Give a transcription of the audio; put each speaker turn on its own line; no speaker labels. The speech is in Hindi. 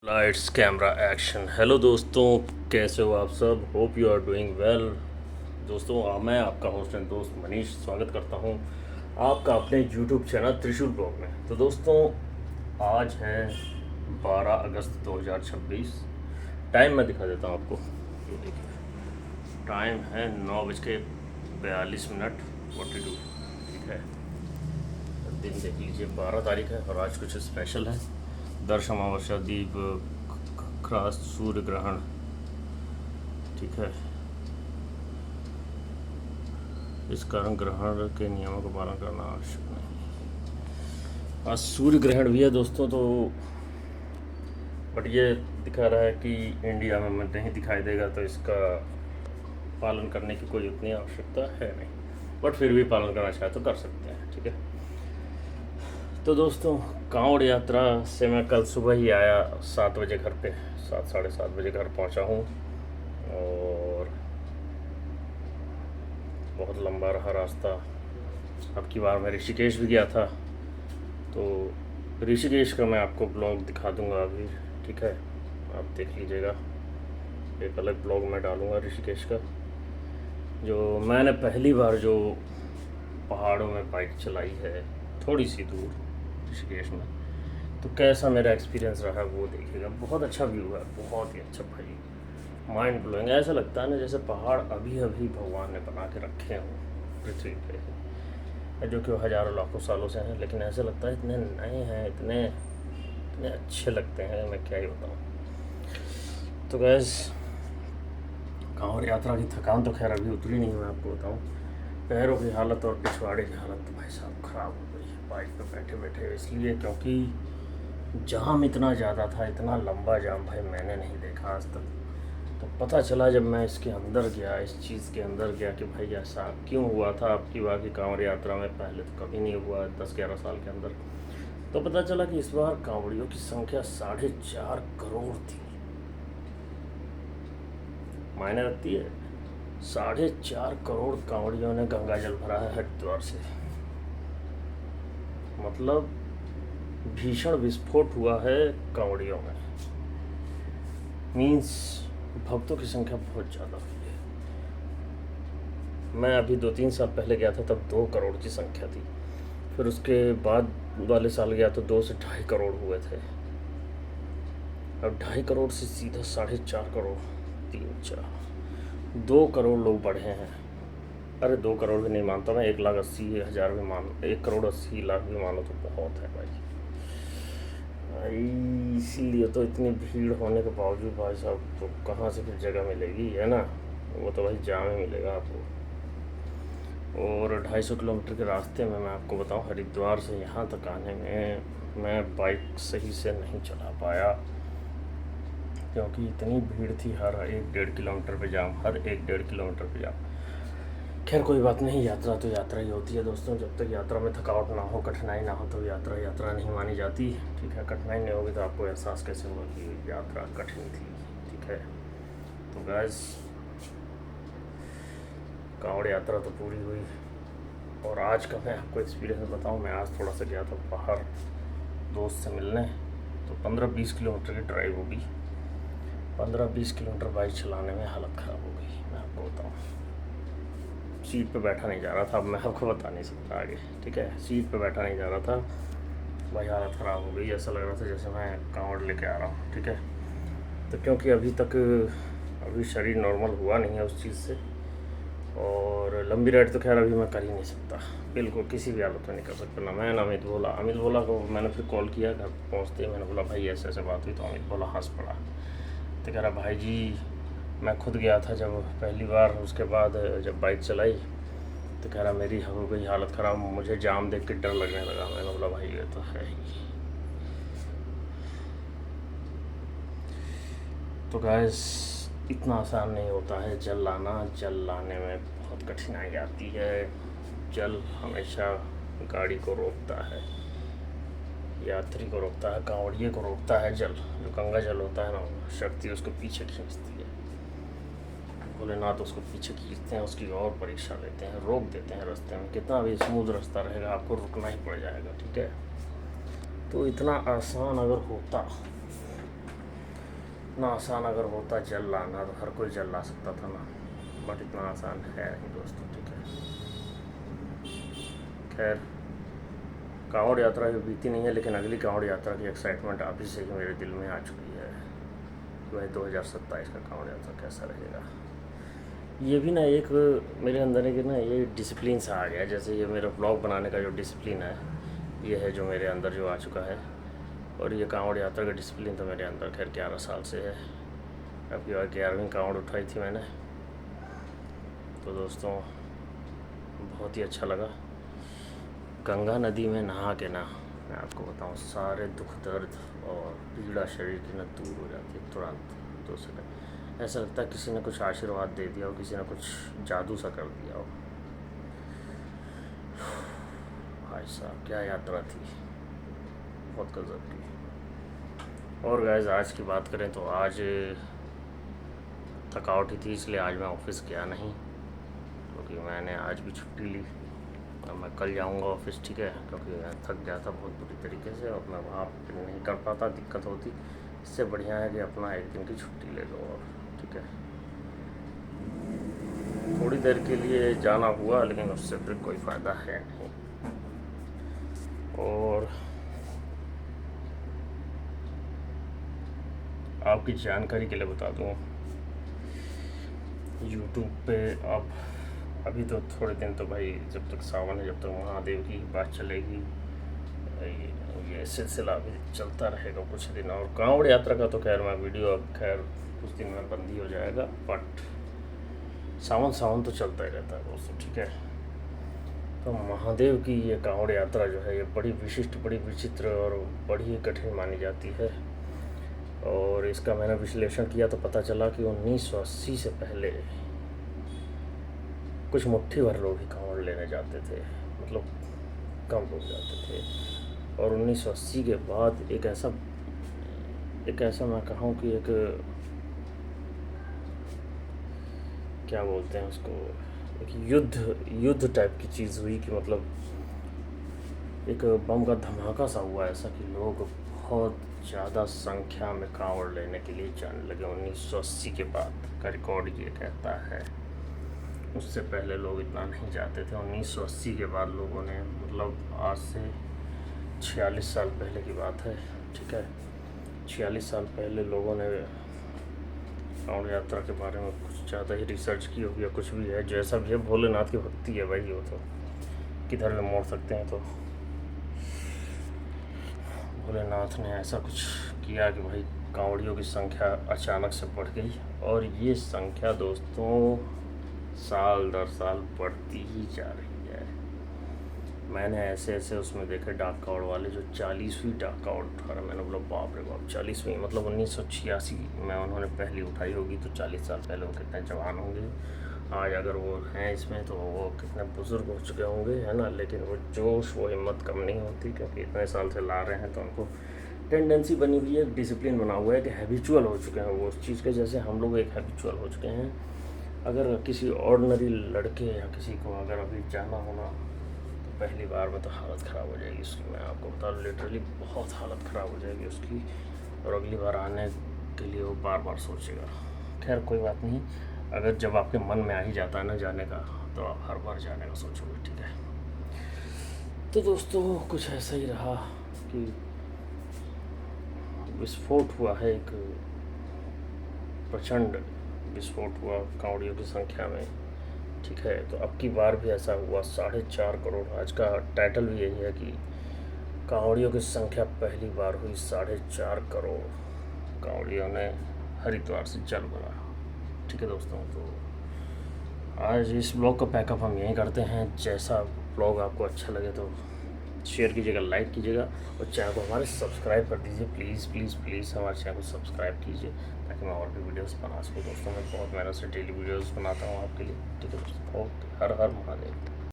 Lights camera action. हेलो दोस्तों, कैसे हो आप सब? Hope you are doing well. दोस्तों, मैं आपका होस्ट एंड दोस्त मनीष स्वागत करता हूं आपका अपने यूट्यूब चैनल त्रिशूल ब्लॉग में। तो दोस्तों, आज है 12 अगस्त 2026। टाइम मैं दिखा देता हूं आपको। ये देखिए, टाइम है 9:42 42। ठीक है, दिन देख लीजिए, 12 तारीख है और आज कुछ स्पेशल है। दर्श अमावस्या दीप क्रॉस सूर्य ग्रहण। ठीक है, इस कारण ग्रहण के नियमों का पालन करना आवश्यक नहीं। आज सूर्य ग्रहण भी है दोस्तों। तो बट ये दिखा रहा है कि इंडिया में नहीं दिखाई देगा, तो इसका पालन करने की कोई उतनी आवश्यकता है नहीं। बट फिर भी पालन करना चाहे तो कर सकते हैं। ठीक है, तो दोस्तों, कांवड़ यात्रा से मैं कल सुबह ही आया 7 बजे घर पे। 7 साढ़े 7 बजे घर पहुंचा हूँ और बहुत लंबा रहा रास्ता। अब की बार मैं ऋषिकेश भी गया था, तो ऋषिकेश का मैं आपको ब्लॉग दिखा दूंगा अभी। ठीक है, आप देख लीजिएगा। एक अलग ब्लॉग मैं डालूंगा ऋषिकेश का। जो मैंने पहली बार जो पहाड़ों में बाइक चलाई है थोड़ी सी दूर ऋषिकेश में, तो कैसा मेरा एक्सपीरियंस रहा वो देखिएगा। बहुत अच्छा व्यू है, बहुत ही अच्छा भाई, माइंड ब्लोइंग। ऐसा लगता है ना जैसे पहाड़ अभी अभी भगवान ने बना के रखे हों पृथ्वी पे, जो कि हज़ारों लाखों सालों से हैं, लेकिन ऐसा लगता है इतने नए हैं, इतने इतने अच्छे लगते हैं, मैं क्या ही बताऊँ। तो गैस, कांवड़ यात्रा की थकान तो खैर अभी उतरी नहीं, मैं आपको बताऊँ। पैरों की हालत और पिछवाड़े की हालत तो भाई साहब ख़राब हो गई है बाइक पर बैठे बैठे। इसलिए क्योंकि जाम इतना ज़्यादा था, इतना लंबा जाम भाई मैंने नहीं देखा आज तक। तो पता चला जब मैं इसके अंदर गया, इस चीज़ के अंदर गया, कि भाई ऐसा क्यों हुआ था। अब की बार की कांवड़ यात्रा में पहले तो कभी नहीं हुआ 10-11 साल के अंदर। तो पता चला कि इस बार कांवड़ियों की संख्या 4.5 करोड़ थी। मायने रखती है, 4.5 करोड़ कांवड़ियों ने गंगा जल भरा है हरिद्वार से। मतलब भीषण विस्फोट हुआ है कांवड़ियों में। मीन्स भक्तों की संख्या बहुत ज़्यादा हुई है। मैं अभी 2-3 साल पहले गया था, तब 2 करोड़ की संख्या थी। फिर उसके बाद वाले साल गया तो 2 से 2.5 करोड़ हुए थे। अब 2.5 करोड़ से सीधा 4.5 करोड़, 2 करोड़ लोग बढ़े हैं। अरे 2 करोड़ भी नहीं मानता मैं, 1,80,000 भी मान, 1,80,00,000 भी मानो तो बहुत है भाई। इसीलिए तो इतनी भीड़ होने के बावजूद भाई साहब, तो कहाँ से फिर जगह मिलेगी, है ना। वो तो भाई जाम ही मिलेगा आपको। और 250 किलोमीटर के रास्ते में मैं आपको बताऊं, हरिद्वार से यहाँ तक आने में मैं बाइक सही से नहीं चला पाया, क्योंकि इतनी भीड़ थी। हर 1-1.5 किलोमीटर पे जाम, हर 1-1.5 किलोमीटर पे जाम। खैर कोई बात नहीं, यात्रा तो यात्रा ही होती है दोस्तों। जब तक यात्रा में थकावट ना हो, कठिनाई ना हो, तो यात्रा यात्रा नहीं मानी जाती। ठीक है, कठिनाई नहीं होगी तो आपको एहसास कैसे होगा कि यात्रा कठिन थी। ठीक है, तो गैस, कांवड़ यात्रा तो पूरी हुई। और आज का मैं आपको एक्सपीरियंस बताऊं, मैं आज थोड़ा सा गया था बाहर दोस्त से मिलने। तो 15-20 किलोमीटर की ड्राइव होगी। 15-20 किलोमीटर बाइक चलाने में हालत ख़राब हो गई, मैं आपको बताऊँ। सीट पे बैठा नहीं जा रहा था, अब मैं आपको बता नहीं सकता आगे। ठीक है, सीट पे बैठा नहीं जा रहा था भाई, हालत ख़राब हो गई। ऐसा लग रहा था जैसे मैं कांवड़ लेके आ रहा हूँ। ठीक है, तो क्योंकि अभी शरीर नॉर्मल हुआ नहीं है उस चीज़ से। और लंबी राइड तो खैर अभी मैं कर ही नहीं सकता, बिल्कुल किसी भी हालत में नहीं कर सकता। ना मैं, ना अमित भोला को मैंने फिर कॉल किया घर पहुँचते ही। मैंने बोला भाई ऐसे ऐसे बात हुई, तो अमित भोला हंस पड़ा। तो कह रहा भाई जी, मैं खुद गया था जब पहली बार, उसके बाद जब बाइक चलाई तो कह रहा मेरी हो गई हालत ख़राब, मुझे जाम देख के डर लगने लगा। मैंने बोला भाई ये तो है ही। तो गैस, इतना आसान नहीं होता है जल लाना। जल लाने में बहुत कठिनाई आती है। जल हमेशा गाड़ी को रोकता है, यात्री को रोकता है, कांवड़िए को रोकता है। जल, जो गंगा जल होता है ना, शक्ति उसको पीछे खींचती है। भोलेनाथ उसको पीछे खींचते हैं, उसकी और परीक्षा लेते हैं, रोक देते हैं रास्ते में। कितना भी स्मूथ रास्ता रहेगा, आपको रुकना ही पड़ जाएगा। ठीक है, तो इतना आसान अगर होता इतना आसान अगर होता जल लाना तो हर कोई जल ला सकता था ना, बट इतना आसान है नहीं दोस्तों, ठीक है। खैर, कांवड़ यात्रा जो बीती नहीं है, लेकिन अगली कांवड़ यात्रा की एक्साइटमेंट आप ही से ही मेरे दिल में आ चुकी है कि भाई 2027 का कांवड़ यात्रा कैसा रहेगा। ये भी ना एक मेरे अंदर है कि ना ये डिसिप्लिन सा आ गया, जैसे ये मेरा ब्लॉग बनाने का जो डिसिप्लिन है ये है जो मेरे अंदर जो आ चुका है। और ये कांवड़ यात्रा का डिसिप्लिन तो मेरे अंदर खैर 11 साल से है। अब की बार 11वीं कांवड़ उठाई थी मैंने, तो दोस्तों बहुत ही अच्छा लगा। गंगा नदी में नहा के ना मैं आपको बताऊं, सारे दुख दर्द और पीड़ा शरीर की ना दूर हो जाती है तुरंत 2 सेकंड। ऐसा लगता है किसी ने कुछ आशीर्वाद दे दिया हो, किसी ने कुछ जादू सा कर दिया हो। भाई साहब क्या यात्रा थी, बहुत गजब की। और गाइस आज की बात करें तो आज थकावट ही थी, इसलिए आज मैं ऑफिस गया नहीं, क्योंकि मैंने आज भी छुट्टी ली। और मैं कल जाऊंगा ऑफिस, ठीक है, क्योंकि मैं थक गया था बहुत बुरी तरीके से और मैं वहाँ नहीं कर पाता, दिक्कत होती। इससे बढ़िया है कि अपना एक दिन की छुट्टी ले लो, और ठीक है। थोड़ी देर के लिए जाना हुआ, लेकिन उससे फिर कोई फ़ायदा है नहीं। और आपकी जानकारी के लिए बता दूँ, यूट्यूब पे आप अभी तो थोड़े दिन तो भाई जब तक सावन है, जब तक महादेव की बात चलेगी, ये सिलसिला अभी चलता रहेगा कुछ दिन। और कांवड़ यात्रा का तो खैर मैं वीडियो अब खैर कुछ दिन में बंद ही हो जाएगा, बट सावन तो चलता ही रहता है दोस्तों, ठीक है। तो महादेव की ये कांवड़ यात्रा जो है ये बड़ी विशिष्ट, बड़ी विचित्र और बड़ी कठिन मानी जाती है। और इसका मैंने विश्लेषण किया तो पता चला कि 1980 से पहले कुछ मुट्ठी भर लोग ही कांवड़ लेने जाते थे, मतलब कम लोग जाते थे। और 1980 के बाद एक ऐसा मैं कहूँ कि एक क्या बोलते हैं उसको, एक युद्ध टाइप की चीज़ हुई कि मतलब एक बम का धमाका सा हुआ ऐसा कि लोग बहुत ज़्यादा संख्या में कांवड़ लेने के लिए जाने लगे। 1980 के बाद का रिकॉर्ड ये कहता है, उससे पहले लोग इतना नहीं जाते थे। 1980 के बाद लोगों ने, मतलब आज से 46 साल पहले की बात है, ठीक है, 46 साल पहले लोगों ने कांवड़ यात्रा के बारे में कुछ ज़्यादा ही रिसर्च की होगी या कुछ भी है, जैसा भी है। भोलेनाथ की भक्ति है भाई, वो तो किधर भी मोड़ सकते हैं। तो भोलेनाथ ने ऐसा कुछ किया कि भाई कांवड़ियों की संख्या अचानक से बढ़ गई, और ये संख्या दोस्तों साल दर साल बढ़ती ही जा रही है। मैंने ऐसे उसमें देखे डाक कावड़ वाले जो 40वीं डाक कावड़ उठा रहे, मैंने बोला बाप रे बाप 40वीं, मतलब 1986 में उन्होंने पहली उठाई होगी, तो 40 साल पहले वो कितने जवान होंगे। आज अगर वो हैं इसमें तो वो कितने बुज़ुर्ग हो चुके होंगे, है ना। लेकिन वो जोश, वो हिम्मत कम नहीं होती, क्योंकि इतने साल से ला रहे हैं तो उनको टेंडेंसी बनी हुई है, डिसिप्लिन बना हुआ है कि हैबिचुअल हो चुके हैं वो उस चीज़ के, जैसे हम लोग एक हैबिचुअल हो चुके हैं। अगर किसी ऑर्डिनरी लड़के या किसी को अगर अभी जाना होना तो पहली बार में तो हालत ख़राब हो जाएगी उसकी, मैं आपको बता रहा, लिटरली बहुत हालत ख़राब हो जाएगी उसकी। और अगली बार आने के लिए वो बार बार सोचेगा। खैर कोई बात नहीं, अगर जब आपके मन में आ ही जाता है ना जाने का, तो आप हर बार जाने का सोचोगे, ठीक है। तो दोस्तों कुछ ऐसा ही रहा कि विस्फोट हुआ है, एक प्रचंड विस्फोट हुआ कांवड़ियों की संख्या में, ठीक है। तो अब की बार भी ऐसा हुआ, 4.5 करोड़। आज का टाइटल भी यही है कि कांवड़ियों की संख्या पहली बार हुई 4.5 करोड़। कांवड़ियों ने हरिद्वार से जल भरा, ठीक है दोस्तों। तो आज इस ब्लॉग का पैकअप हम यहीं करते हैं। जैसा ब्लॉग आपको अच्छा लगे तो शेयर कीजिएगा, लाइक कीजिएगा, और चैनल को हमारे सब्सक्राइब कर दीजिए, प्लीज़ प्लीज़ प्लीज़ हमारे चैनल को सब्सक्राइब कीजिए, ताकि मैं और भी वीडियोस बना सकूँ दोस्तों। मैं बहुत मेहनत से डेली वीडियोस बनाता हूँ आपके लिए, ठीक है दोस्तों। ओके, हर हर महादेव।